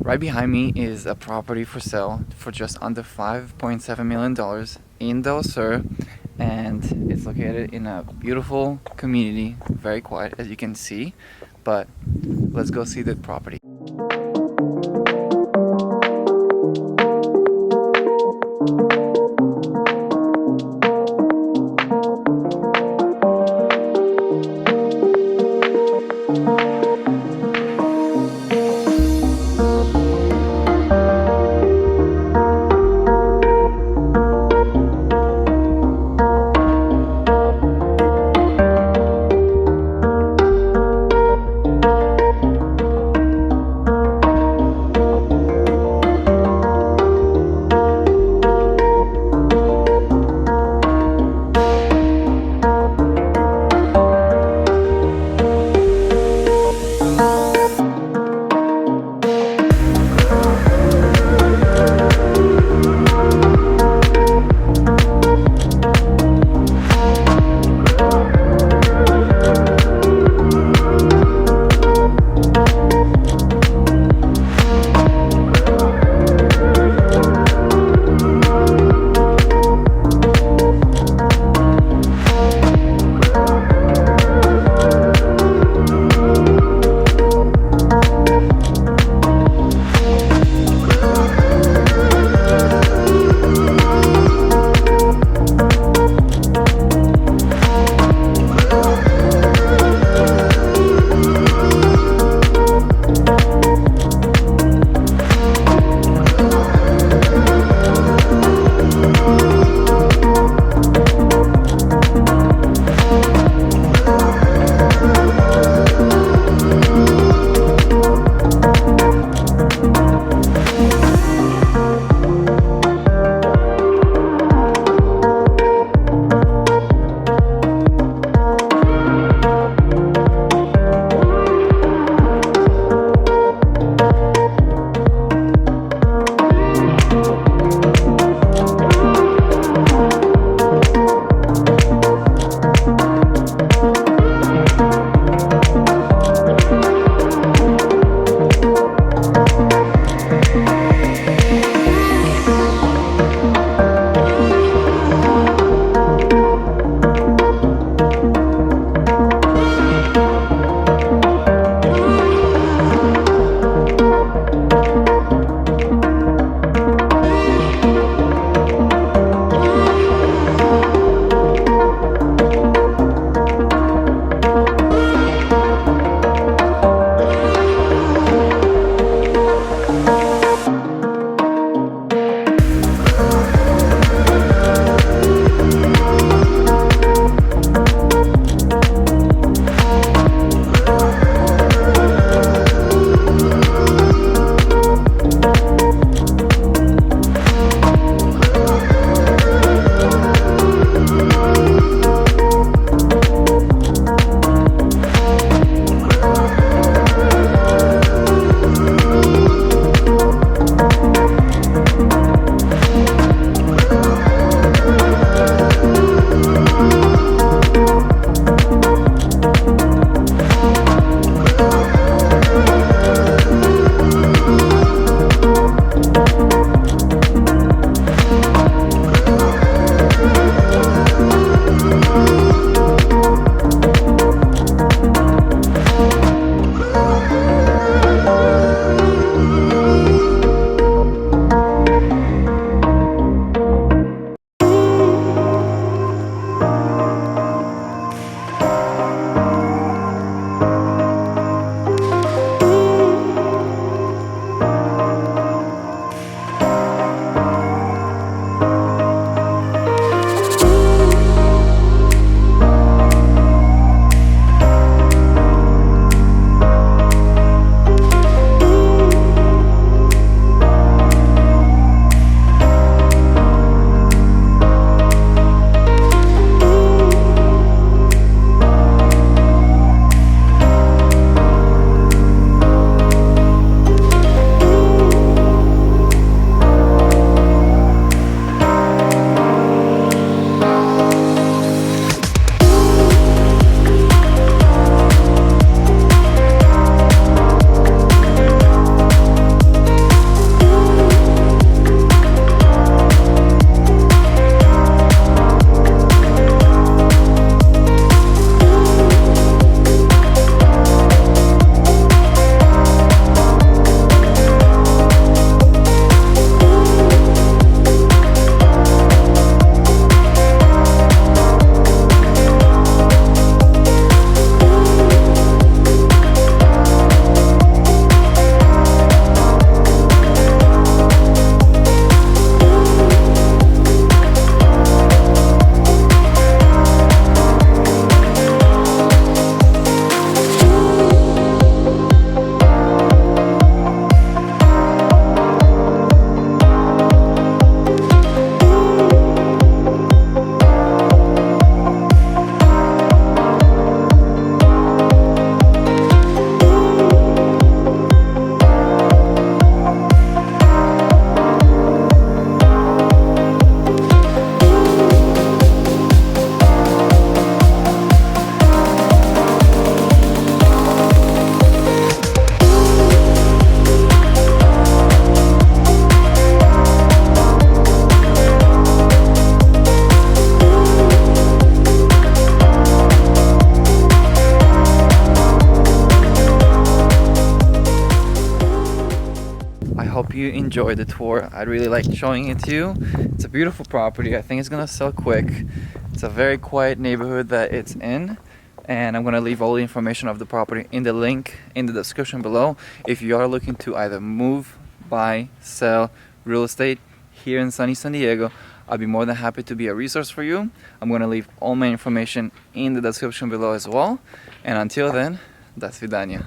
Right behind me is a property for sale for just under $5.7 million in Del Sur, and it's located in a beautiful community, very quiet as you can see, but let's go see the property. hope you enjoyed the tour. I really liked showing it to you. It's a beautiful property. I think it's gonna sell quick. It's a very quiet neighborhood that it's in, and I'm gonna leave all the information of the property in the link in the description below. If you are looking to either move, buy, sell real estate here in sunny San Diego, I'll be more than happy to be a resource for you. I'm gonna leave all my information in the description below as well. And until then, до свидания.